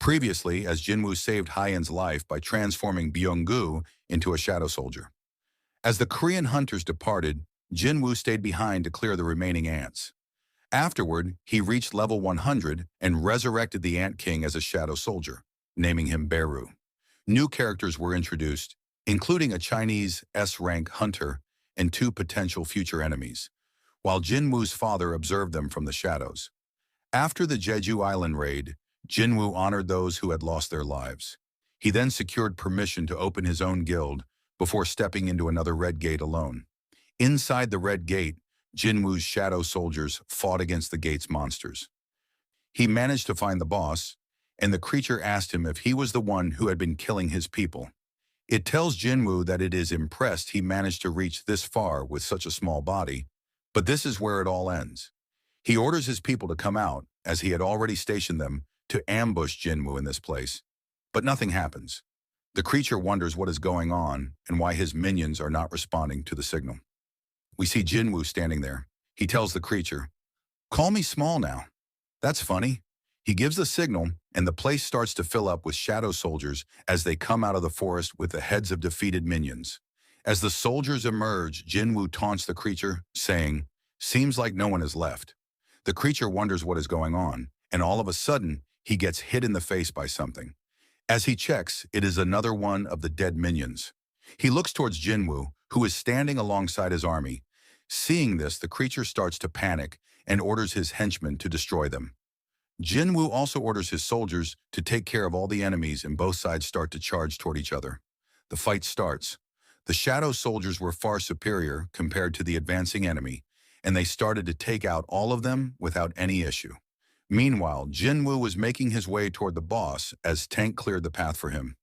Previously, as Jinwoo saved Hyen's life by transforming Byung-gu into a shadow soldier. As the Korean hunters departed, Jinwoo stayed behind to clear the remaining ants. Afterward, he reached level 100 and resurrected the Ant King as a shadow soldier, naming him Beru. New characters were introduced, including a Chinese S-rank hunter and two potential future enemies, while Jinwoo's father observed them from the shadows. After the Jeju Island raid, Jinwoo honored those who had lost their lives. He then secured permission to open his own guild before stepping into another Red Gate alone. Inside the Red Gate, Jinwoo's shadow soldiers fought against the gate's monsters. He managed to find the boss, and the creature asked him if he was the one who had been killing his people. It tells Jinwoo that it is impressed he managed to reach this far with such a small body, but this is where it all ends. He orders his people to come out, as he had already stationed them, to ambush Jinwoo in this place. But nothing happens. The creature wonders what is going on and why his minions are not responding to the signal. We see Jinwoo standing there. He tells the creature, "Call me small now." That's funny. He gives the signal, and the place starts to fill up with shadow soldiers as they come out of the forest with the heads of defeated minions. As the soldiers emerge, Jinwoo taunts the creature, saying, "Seems like no one is left." The creature wonders what is going on, and all of a sudden, he gets hit in the face by something. As he checks, it is another one of the dead minions. He looks towards Jinwoo, who is standing alongside his army. Seeing this, the creature starts to panic and orders his henchmen to destroy them. Jinwoo also orders his soldiers to take care of all the enemies, and both sides start to charge toward each other. The fight starts. The shadow soldiers were far superior compared to the advancing enemy, and they started to take out all of them without any issue. Meanwhile, Jinwoo was making his way toward the boss as Tank cleared the path for him.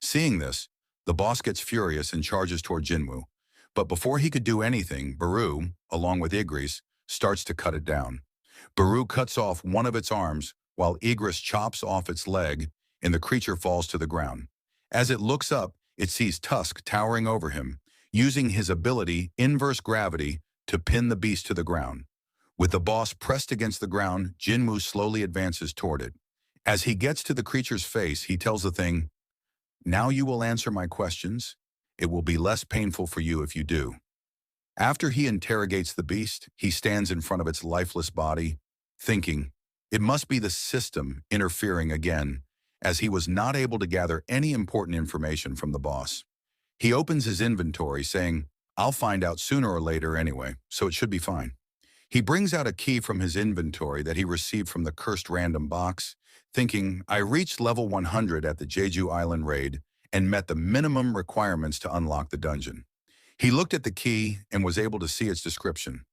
Seeing this, the boss gets furious and charges toward Jinwoo. But before he could do anything, Beru, along with Igris, starts to cut it down. Beru cuts off one of its arms, while Igris chops off its leg, and the creature falls to the ground. As it looks up, it sees Tusk towering over him, using his ability, Inverse Gravity, to pin the beast to the ground. With the boss pressed against the ground, Jinwoo slowly advances toward it. As he gets to the creature's face, he tells the thing, "Now you will answer my questions. It will be less painful for you if you do." After he interrogates the beast, he stands in front of its lifeless body, thinking, it must be the system interfering again, as he was not able to gather any important information from the boss. He opens his inventory, saying, "I'll find out sooner or later anyway, so it should be fine." He brings out a key from his inventory that he received from the cursed random box, thinking, I reached level 100 at the Jeju Island raid and met the minimum requirements to unlock the dungeon. He looked at the key and was able to see its description.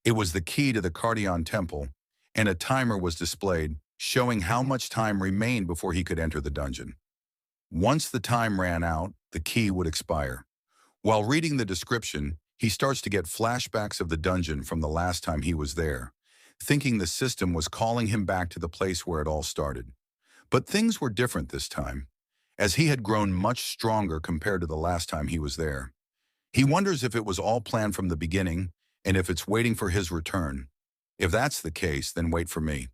It was the key to the Cardion Temple, and a timer was displayed, showing how much time remained before he could enter the dungeon. Once the time ran out, the key would expire. While reading the description, he starts to get flashbacks of the dungeon from the last time he was there, thinking the system was calling him back to the place where it all started. But things were different this time, as he had grown much stronger compared to the last time he was there. He wonders if it was all planned from the beginning, and if it's waiting for his return. If that's the case, then wait for me.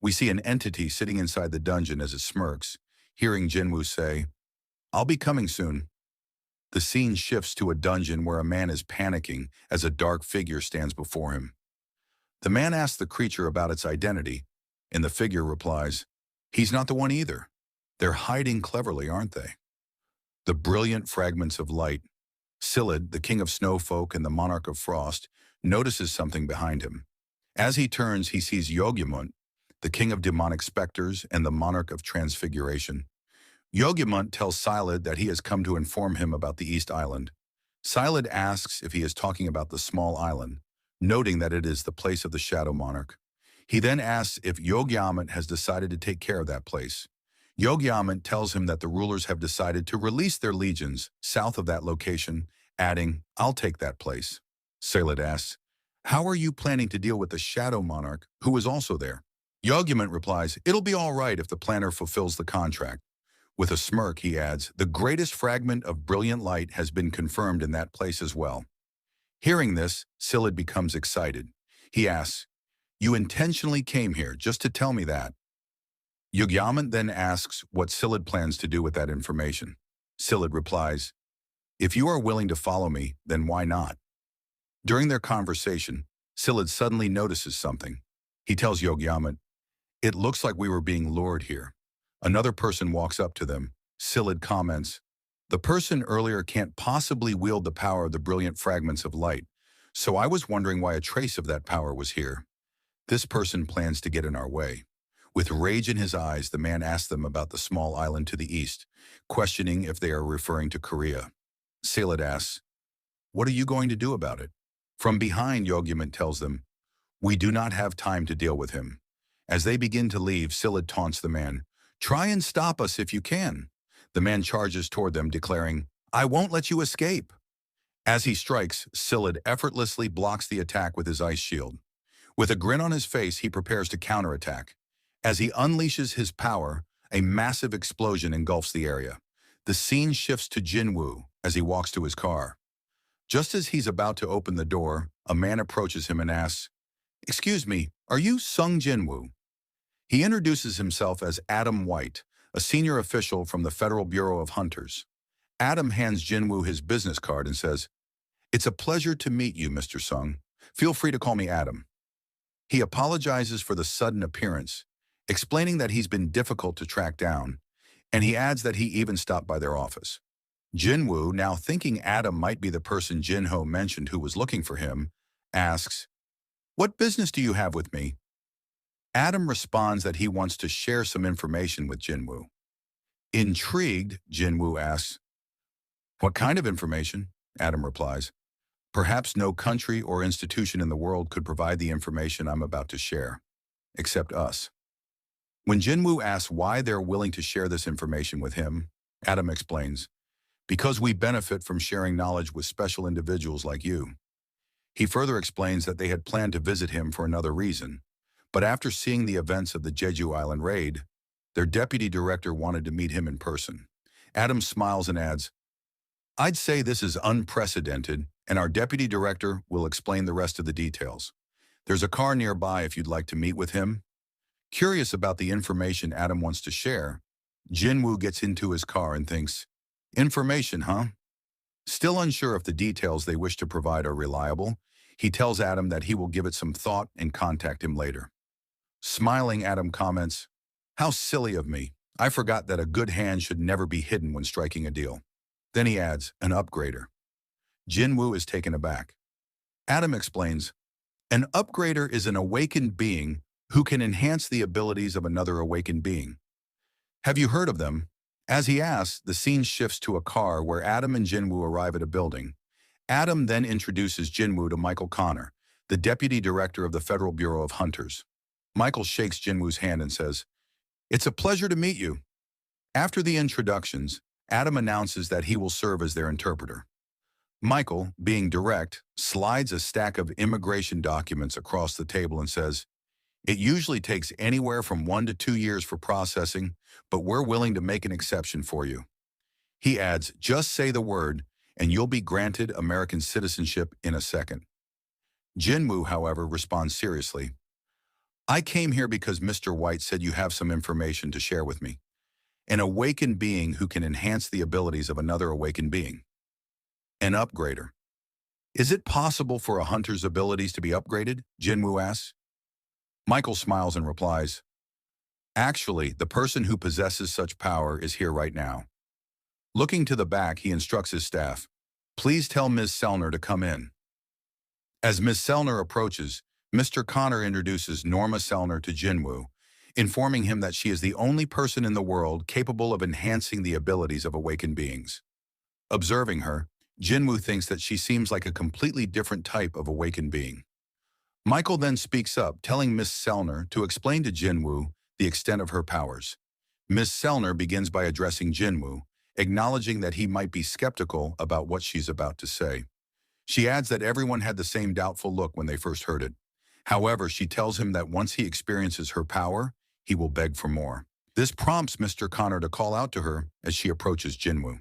We see an entity sitting inside the dungeon as it smirks, hearing Jinwoo say, "I'll be coming soon." The scene shifts to a dungeon where a man is panicking as a dark figure stands before him. The man asks the creature about its identity, and the figure replies, "He's not the one either. They're hiding cleverly, aren't they?" The brilliant fragments of light. Silid, the king of snowfolk and the monarch of frost, notices something behind him. As he turns, he sees Yogyamunt, the king of demonic specters and the monarch of transfiguration. Yogyamunt tells Silid that he has come to inform him about the East Island. Silid asks if he is talking about the small island, noting that it is the place of the Shadow Monarch. He then asks if Yogyamunt has decided to take care of that place. Yogyamunt tells him that the rulers have decided to release their legions south of that location, adding, "I'll take that place." Silid asks, "How are you planning to deal with the Shadow Monarch, who is also there?" Yogyamunt replies, "It'll be all right if the planner fulfills the contract." With a smirk, he adds, "The greatest fragment of brilliant light has been confirmed in that place as well." Hearing this, Silid becomes excited. He asks, "You intentionally came here just to tell me that?" Yugyaman then asks what Silid plans to do with that information. Silid replies, "If you are willing to follow me, then why not?" During their conversation, Silid suddenly notices something. He tells Yugyaman, "It looks like we were being lured here." Another person walks up to them. Silid comments, "The person earlier can't possibly wield the power of the brilliant fragments of light, so I was wondering why a trace of that power was here. This person plans to get in our way." With rage in his eyes, the man asks them about the small island to the east, questioning if they are referring to Korea. Silid asks, "What are you going to do about it?" From behind, Yogyaman tells them, "We do not have time to deal with him." As they begin to leave, Silid taunts the man, "Try and stop us if you can." The man charges toward them, declaring, "I won't let you escape." As he strikes, Silid effortlessly blocks the attack with his ice shield. With a grin on his face, he prepares to counterattack. As he unleashes his power, a massive explosion engulfs the area. The scene shifts to Jinwoo as he walks to his car. Just as he's about to open the door, a man approaches him and asks, "Excuse me, are you Sung Jinwoo?" He introduces himself as Adam White, a senior official from the Federal Bureau of Hunters. Adam hands Jinwoo his business card and says, "It's a pleasure to meet you, Mr. Sung. Feel free to call me Adam." He apologizes for the sudden appearance, explaining that he's been difficult to track down, and he adds that he even stopped by their office. Jinwoo, now thinking Adam might be the person Jinho mentioned who was looking for him, asks, "What business do you have with me?" Adam responds that he wants to share some information with Jinwoo. Intrigued, Jinwoo asks, "What kind of information?" Adam replies, "Perhaps no country or institution in the world could provide the information I'm about to share, except us." When Jinwoo asks why they're willing to share this information with him, Adam explains, "Because we benefit from sharing knowledge with special individuals like you." He further explains that they had planned to visit him for another reason, but after seeing the events of the Jeju Island raid, their deputy director wanted to meet him in person. Adam smiles and adds, "I'd say this is unprecedented, and our deputy director will explain the rest of the details. There's a car nearby if you'd like to meet with him." Curious about the information Adam wants to share, Jinwoo gets into his car and thinks, "Information, huh?" Still unsure if the details they wish to provide are reliable, he tells Adam that he will give it some thought and contact him later. Smiling, Adam comments, "How silly of me. I forgot that a good hand should never be hidden when striking a deal." Then he adds, "An upgrader." Jinwoo is taken aback. Adam explains, "An upgrader is an awakened being who can enhance the abilities of another awakened being. Have you heard of them?" As he asks, the scene shifts to a car where Adam and Jinwoo arrive at a building. Adam then introduces Jinwoo to Michael Connor, the deputy director of the Federal Bureau of Hunters. Michael shakes Jinwoo's hand and says, "It's a pleasure to meet you." After the introductions, Adam announces that he will serve as their interpreter. Michael, being direct, slides a stack of immigration documents across the table and says, "It usually takes anywhere from 1 to 2 years for processing, but we're willing to make an exception for you." He adds, "Just say the word, and you'll be granted American citizenship in a second." Jinwoo, however, responds seriously, "I came here because Mr. White said you have some information to share with me. An awakened being who can enhance the abilities of another awakened being. An upgrader." "Is it possible for a hunter's abilities to be upgraded?" Jinwoo asks. Michael smiles and replies, "Actually, the person who possesses such power is here right now." Looking to the back, he instructs his staff, "Please tell Ms. Sellner to come in." As Ms. Sellner approaches, Mr. Connor introduces Norma Sellner to Jinwoo, informing him that she is the only person in the world capable of enhancing the abilities of awakened beings. Observing her, Jinwoo thinks that she seems like a completely different type of awakened being. Michael then speaks up, telling Miss Sellner to explain to Jinwoo the extent of her powers. Miss Sellner begins by addressing Jinwoo, acknowledging that he might be skeptical about what she's about to say. She adds that everyone had the same doubtful look when they first heard it. However, she tells him that once he experiences her power, he will beg for more. This prompts Mr. Connor to call out to her as she approaches Jinwoo.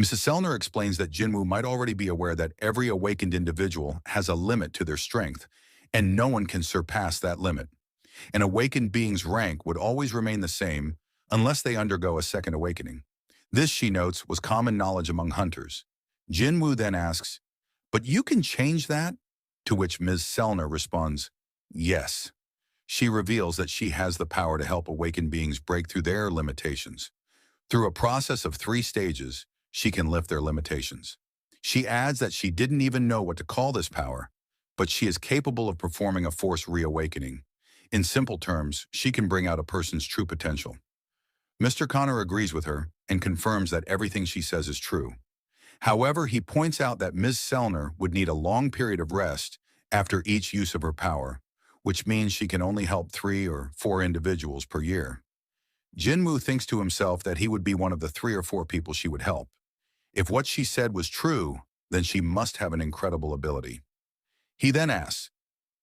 Mrs. Sellner explains that Jinwoo might already be aware that every awakened individual has a limit to their strength, and no one can surpass that limit. An awakened being's rank would always remain the same unless they undergo a second awakening. This, she notes, was common knowledge among hunters. Jinwoo then asks, "But you can change that?" To which Ms. Selner responds, "Yes." She reveals that she has the power to help awakened beings break through their limitations. Through a process of 3 stages, she can lift their limitations. She adds that she didn't even know what to call this power, but she is capable of performing a force reawakening. In simple terms, she can bring out a person's true potential. Mr. Connor agrees with her and confirms that everything she says is true. However, he points out that Ms. Selner would need a long period of rest after each use of her power, which means she can only help 3 or 4 individuals per year. Jinwoo thinks to himself that he would be one of the 3 or 4 people she would help. If what she said was true, then she must have an incredible ability. He then asks,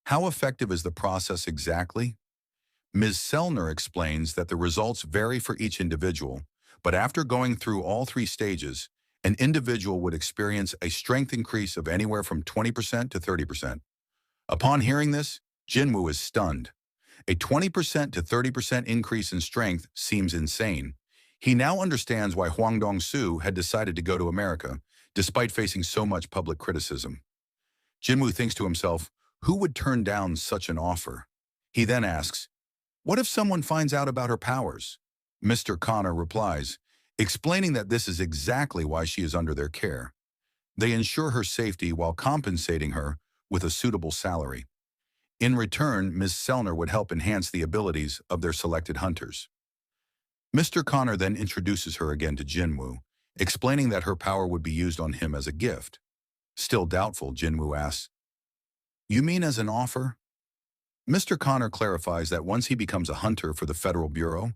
"How effective is the process exactly?" Ms. Selner explains that the results vary for each individual, but after going through all 3 stages, an individual would experience a strength increase of anywhere from 20% to 30%. Upon hearing this, Jinwoo is stunned. A 20% to 30% increase in strength seems insane. He now understands why Hwang Dong-soo had decided to go to America, despite facing so much public criticism. Jinwoo thinks to himself, who would turn down such an offer? He then asks, "What if someone finds out about her powers?" Mr. Connor replies, explaining that this is exactly why she is under their care. They ensure her safety while compensating her with a suitable salary. In return, Ms. Selner would help enhance the abilities of their selected hunters. Mr. Connor then introduces her again to Jinwoo, explaining that her power would be used on him as a gift. Still doubtful, Jinwoo asks, "You mean as an offer?" Mr. Connor clarifies that once he becomes a hunter for the Federal Bureau,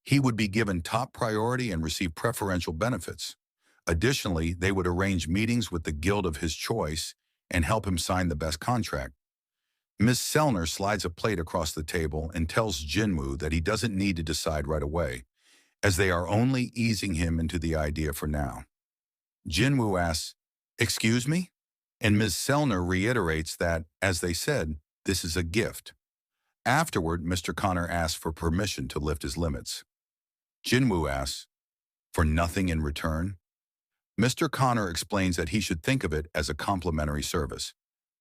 he would be given top priority and receive preferential benefits. Additionally, they would arrange meetings with the guild of his choice and help him sign the best contract. Ms. Selner slides a plate across the table and tells Jinwoo that he doesn't need to decide right away, as they are only easing him into the idea for now. Jinwoo asks, "Excuse me?" And Ms. Selner reiterates that, as they said, this is a gift. Afterward, Mr. Connor asks for permission to lift his limits. Jinwoo asks, "For nothing in return?" Mr. Connor explains that he should think of it as a complimentary service.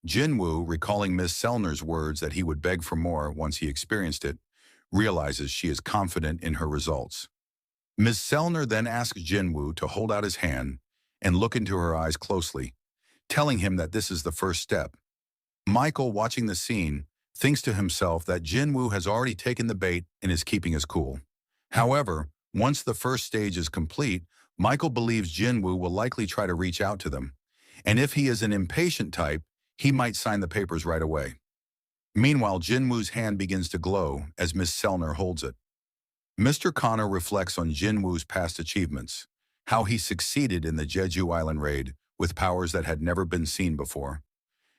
Jinwoo, recalling Ms. Selner's words that he would beg for more once he experienced it, realizes she is confident in her results. Ms. Selner then asks Jinwoo to hold out his hand and look into her eyes closely, telling him that this is the first step. Michael, watching the scene, thinks to himself that Jinwoo has already taken the bait and is keeping his cool. However, once the first stage is complete, Michael believes Jinwoo will likely try to reach out to them, and if he is an impatient type, he might sign the papers right away. Meanwhile, Jinwoo's hand begins to glow as Miss Selner holds it. Mr. Connor reflects on Jinwoo's past achievements, how he succeeded in the Jeju Island raid with powers that had never been seen before,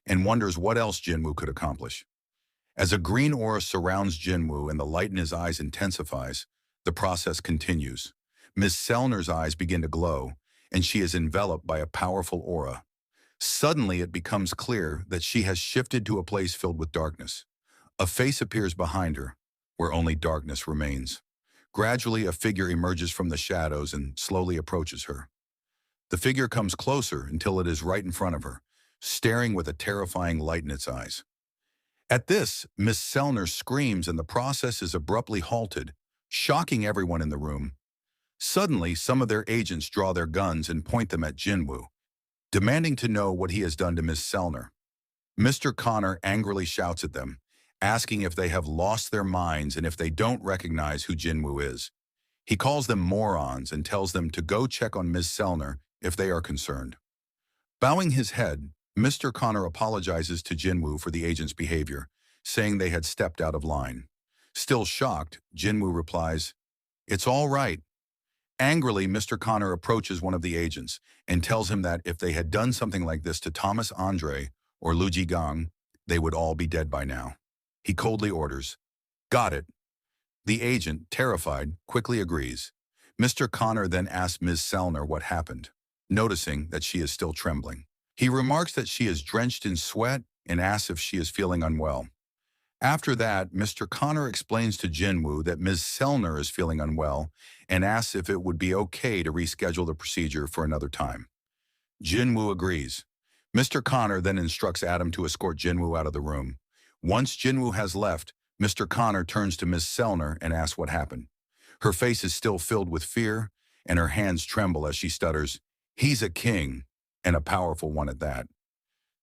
and wonders what else Jinwoo could accomplish. As a green aura surrounds Jinwoo and the light in his eyes intensifies, the process continues. Ms. Selner's eyes begin to glow, and she is enveloped by a powerful aura. Suddenly, it becomes clear that she has shifted to a place filled with darkness. A face appears behind her, where only darkness remains. Gradually, a figure emerges from the shadows and slowly approaches her. The figure comes closer until it is right in front of her, staring with a terrifying light in its eyes. At this, Miss Selner screams and the process is abruptly halted, shocking everyone in the room. Suddenly, some of their agents draw their guns and point them at Jinwoo, demanding to know what he has done to Miss Selner. Mr. Connor angrily shouts at them, asking if they have lost their minds and if they don't recognize who Jinwoo is. He calls them morons and tells them to go check on Miss Selner if they are concerned. Bowing his head, Mr. Connor apologizes to Jinwoo for the agent's behavior, saying they had stepped out of line. Still shocked, Jinwoo replies, "It's all right." Angrily, Mr. Connor approaches one of the agents and tells him that if they had done something like this to Thomas Andre or Lu Jigang, they would all be dead by now. He coldly orders, "Got it." The agent, terrified, quickly agrees. Mr. Connor then asks Ms. Selner what happened, noticing that she is still trembling. He remarks that she is drenched in sweat and asks if she is feeling unwell. After that, Mr. Connor explains to Jinwoo that Ms. Selner is feeling unwell and asks if it would be okay to reschedule the procedure for another time. Jinwoo agrees. Mr. Connor then instructs Adam to escort Jinwoo out of the room. Once Jinwoo has left, Mr. Connor turns to Ms. Selner and asks what happened. Her face is still filled with fear, and her hands tremble as she stutters, "He's a king, and a powerful one at that."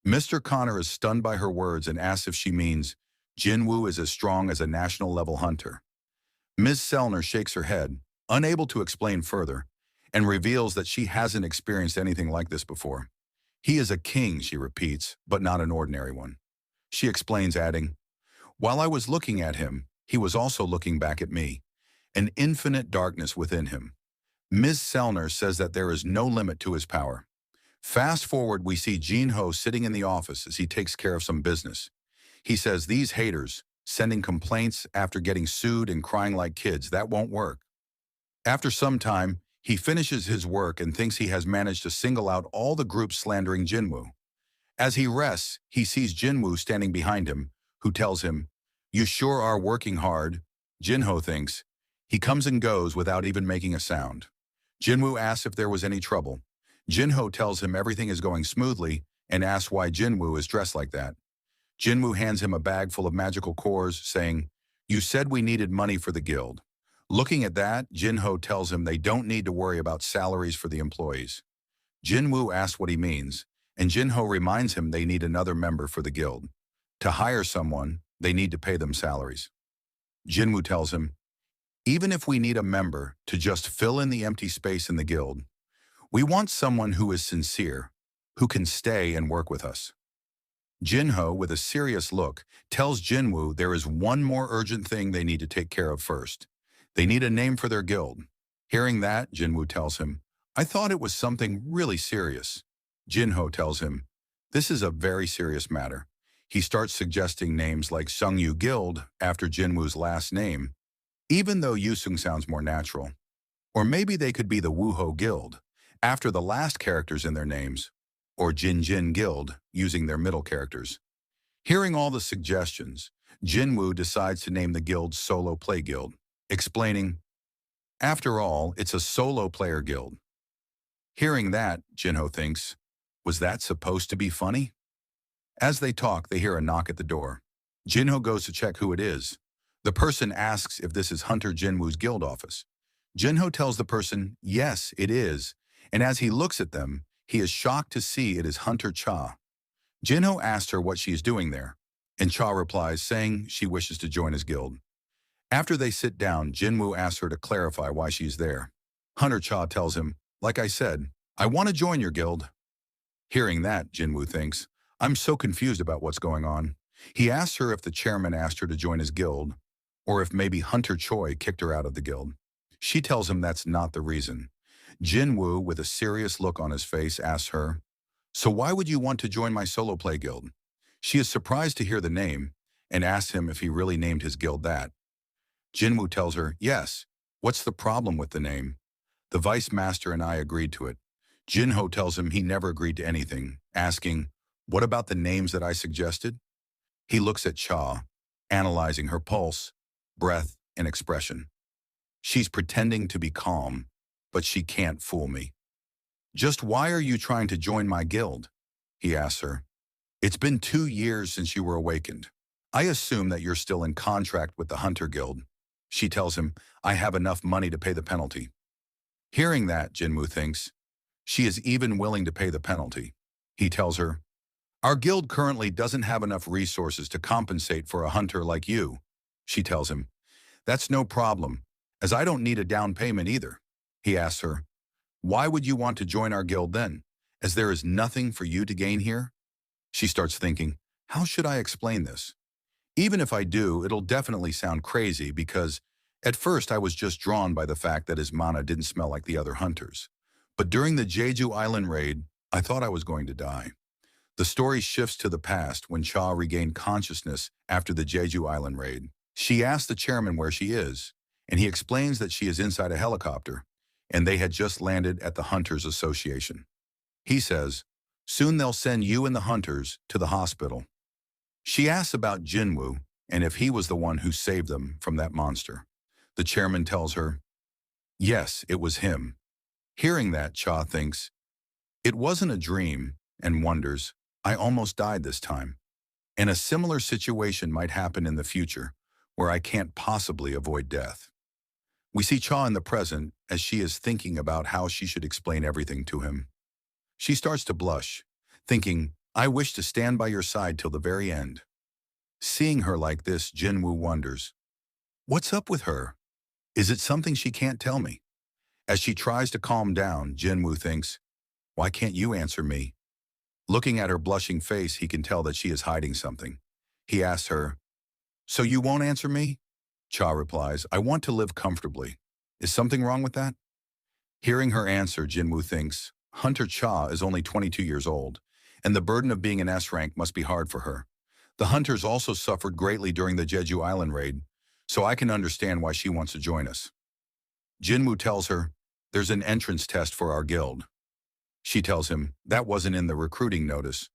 Mr. Connor is stunned by her words and asks if she means Jinwoo is as strong as a national-level hunter. Ms. Selner shakes her head, unable to explain further, and reveals that she hasn't experienced anything like this before. "He is a king," she repeats, "but not an ordinary one." She explains, adding, "While I was looking at him, he was also looking back at me, an infinite darkness within him." Ms. Selner says that there is no limit to his power. Fast forward, we see Jin-ho sitting in the office as he takes care of some business. He says, "These haters, sending complaints after getting sued and crying like kids, that won't work." After some time, he finishes his work and thinks he has managed to single out all the groups slandering Jinwoo. As he rests, he sees Jinwoo standing behind him, who tells him, "You sure are working hard." Jin-ho thinks. He comes and goes without even making a sound. Jinwoo asks if there was any trouble. Jin-ho tells him everything is going smoothly and asks why Jinwoo is dressed like that. Jinwoo hands him a bag full of magical cores, saying, "You said we needed money for the guild." Looking at that, Jin-ho tells him they don't need to worry about salaries for the employees. Jinwoo asks what he means, and Jin-ho reminds him they need another member for the guild. To hire someone, they need to pay them salaries. Jinwoo tells him, "Even if we need a member to just fill in the empty space in the guild, we want someone who is sincere, who can stay and work with us." Jin-ho, with a serious look, tells Jinwoo there is one more urgent thing they need to take care of first. They need a name for their guild. Hearing that, Jinwoo tells him, "I thought it was something really serious." Jin-ho tells him, "This is a very serious matter." He starts suggesting names like Sungyu Guild after Jinwoo's last name, even though Yusung sounds more natural. Or maybe they could be the Wooho Guild, after the last characters in their names, or Jin Guild, using their middle characters. Hearing all the suggestions, Jinwoo decides to name the guild Solo Play Guild, explaining, "After all, it's a solo player guild." Hearing that, Jin-ho thinks, was that supposed to be funny? As they talk, they hear a knock at the door. Jin-ho goes to check who it is. The person asks if this is Hunter Jinwoo's guild office. Jin-ho tells the person, yes, it is, and as he looks at them, he is shocked to see it is Hunter Cha. Jin-ho asks her what she is doing there, and Cha replies, saying she wishes to join his guild. After they sit down, Jinwoo asks her to clarify why she's there. Hunter Cha tells him, "Like I said, I want to join your guild." Hearing that, Jinwoo thinks, "I'm so confused about what's going on." He asks her if the chairman asked her to join his guild, or if maybe Hunter Choi kicked her out of the guild. She tells him that's not the reason. Jinwoo, with a serious look on his face, asks her, "So why would you want to join my solo play guild?" She is surprised to hear the name, and asks him if he really named his guild that. Jinwoo tells her, "Yes, what's the problem with the name? The vice master and I agreed to it." Jin-ho tells him he never agreed to anything, asking, "What about the names that I suggested?" He looks at Cha, analyzing her pulse, breath, and expression. She's pretending to be calm, but she can't fool me. "Just why are you trying to join my guild?" he asks her. "It's been 2 years since you were awakened. I assume that you're still in contract with the Hunter Guild." She tells him, "I have enough money to pay the penalty." Hearing that, Jinwoo thinks, she is even willing to pay the penalty. He tells her, "Our guild currently doesn't have enough resources to compensate for a hunter like you." She tells him, "That's no problem, as I don't need a down payment either." He asks her, "Why would you want to join our guild then, as there is nothing for you to gain here?" She starts thinking, how should I explain this? Even if I do, it'll definitely sound crazy because at first I was just drawn by the fact that his mana didn't smell like the other hunters. But during the Jeju Island raid, I thought I was going to die. The story shifts to the past when Cha regained consciousness after the Jeju Island raid. She asks the chairman where she is, and he explains that she is inside a helicopter, and they had just landed at the Hunters Association. He says, "Soon they'll send you and the Hunters to the hospital." She asks about Jinwoo, and if he was the one who saved them from that monster. The chairman tells her, yes, it was him. Hearing that, Cha thinks, it wasn't a dream, and wonders, I almost died this time. And a similar situation might happen in the future, where I can't possibly avoid death. We see Cha in the present as she is thinking about how she should explain everything to him. She starts to blush, thinking, I wish to stand by your side till the very end. Seeing her like this, Jinwoo wonders, what's up with her? Is it something she can't tell me? As she tries to calm down, Jinwoo thinks, why can't you answer me? Looking at her blushing face, he can tell that she is hiding something. He asks her, so you won't answer me? Cha replies, I want to live comfortably. Is something wrong with that? Hearing her answer, Jinwoo thinks, Hunter Cha is only 22 years old, and the burden of being an S rank must be hard for her. The Hunters also suffered greatly during the Jeju Island raid, so I can understand why she wants to join us. Jinwoo tells her, there's an entrance test for our guild. She tells him, that wasn't in the recruiting notice.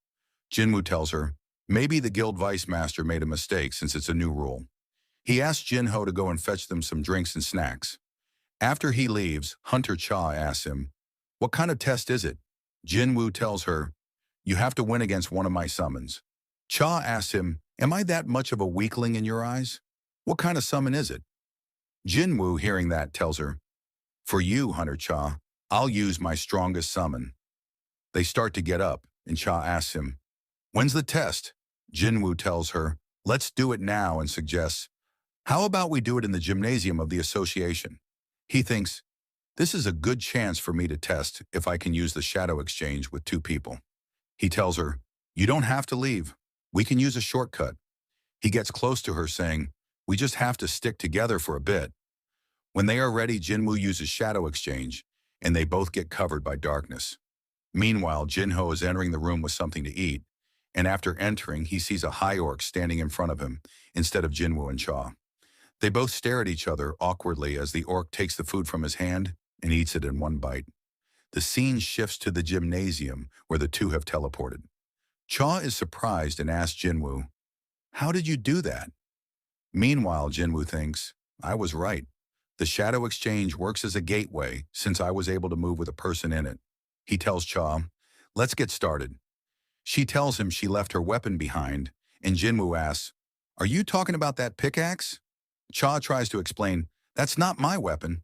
Jinwoo tells her, maybe the guild vice master made a mistake since it's a new rule. He asks Jinho to go and fetch them some drinks and snacks. After he leaves, Hunter Cha asks him, what kind of test is it? Jinwoo tells her, you have to win against one of my summons. Cha asks him, am I that much of a weakling in your eyes? What kind of summon is it? Jinwoo, hearing that, tells her, for you, Hunter Cha, I'll use my strongest summon. They start to get up, and Cha asks him, when's the test? Jinwoo tells her, let's do it now, and suggests, how about we do it in the gymnasium of the association? He thinks, this is a good chance for me to test if I can use the shadow exchange with two people. He tells her, you don't have to leave. We can use a shortcut. He gets close to her saying, we just have to stick together for a bit. When they are ready, Jinwoo uses shadow exchange, and they both get covered by darkness. Meanwhile, Jinho is entering the room with something to eat, and after entering, he sees a high orc standing in front of him instead of Jinwoo and Cha. They both stare at each other awkwardly as the orc takes the food from his hand and eats it in one bite. The scene shifts to the gymnasium where the two have teleported. Cha is surprised and asks Jinwoo, how did you do that? Meanwhile, Jinwoo thinks, I was right. The shadow exchange works as a gateway since I was able to move with a person in it. He tells Cha, let's get started. She tells him she left her weapon behind, and Jinwoo asks, are you talking about that pickaxe? Cha tries to explain, that's not my weapon.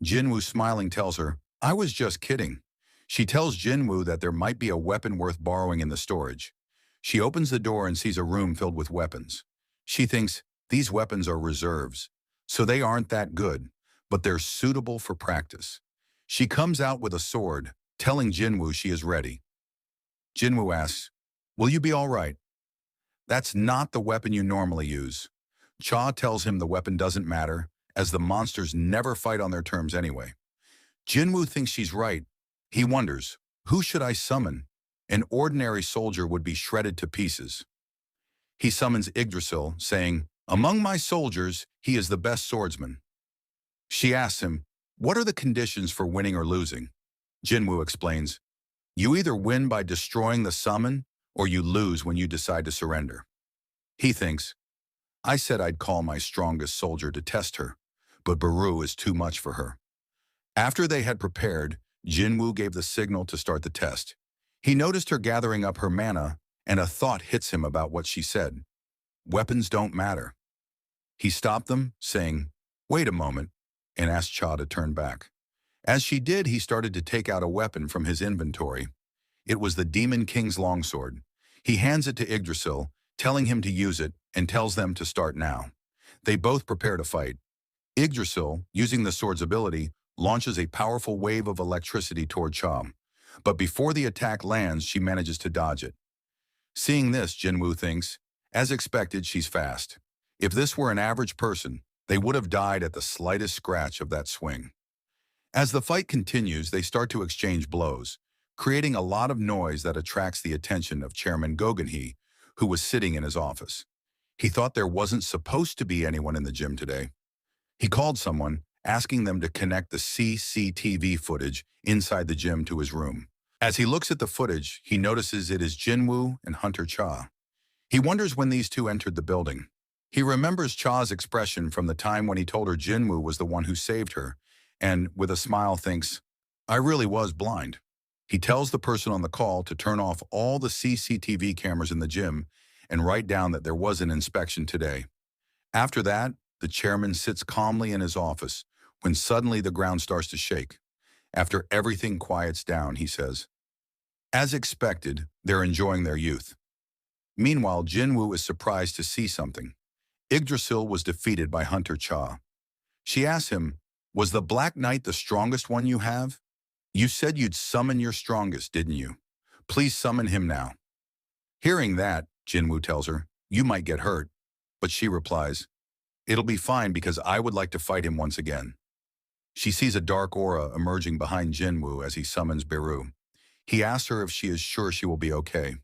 Jinwoo, smiling, tells her, I was just kidding. She tells Jinwoo that there might be a weapon worth borrowing in the storage. She opens the door and sees a room filled with weapons. She thinks, these weapons are reserves, so they aren't that good, but they're suitable for practice. She comes out with a sword, telling Jinwoo she is ready. Jinwoo asks, will you be all right? That's not the weapon you normally use. Cha tells him the weapon doesn't matter, as the monsters never fight on their terms anyway. Jinwoo thinks she's right. He wonders, who should I summon? An ordinary soldier would be shredded to pieces. He summons Yggdrasil, saying, among my soldiers, he is the best swordsman. She asks him, what are the conditions for winning or losing? Jinwoo explains, you either win by destroying the summon, or you lose when you decide to surrender. He thinks, I said I'd call my strongest soldier to test her, but Baru is too much for her. After they had prepared, Jinwoo gave the signal to start the test. He noticed her gathering up her mana, and a thought hits him about what she said. Weapons don't matter. He stopped them, saying, wait a moment, and asked Cha to turn back. As she did, he started to take out a weapon from his inventory. It was the Demon King's longsword. He hands it to Yggdrasil, telling him to use it, and tells them to start now. They both prepare to fight. Yggdrasil, using the sword's ability, launches a powerful wave of electricity toward Cha. But before the attack lands, she manages to dodge it. Seeing this, Jinwoo thinks, as expected, she's fast. If this were an average person, they would have died at the slightest scratch of that swing. As the fight continues, they start to exchange blows, creating a lot of noise that attracts the attention of Chairman Gogenhee, who was sitting in his office. He thought there wasn't supposed to be anyone in the gym today. He called someone, asking them to connect the CCTV footage inside the gym to his room. As he looks at the footage, he notices it is Jinwoo and Hunter Cha. He wonders when these two entered the building. He remembers Cha's expression from the time when he told her Jinwoo was the one who saved her, and with a smile thinks, I really was blind. He tells the person on the call to turn off all the CCTV cameras in the gym and write down that there was an inspection today. After that, the chairman sits calmly in his office when suddenly the ground starts to shake. After everything quiets down, he says, as expected, they're enjoying their youth. Meanwhile, Jinwoo is surprised to see something. Yggdrasil was defeated by Hunter Cha. She asks him, was the Black Knight the strongest one you have? You said you'd summon your strongest, didn't you? Please summon him now. Hearing that, Jinwoo tells her, you might get hurt. But she replies, it'll be fine because I would like to fight him once again. She sees a dark aura emerging behind Jinwoo as he summons Beru. He asks her if she is sure she will be okay.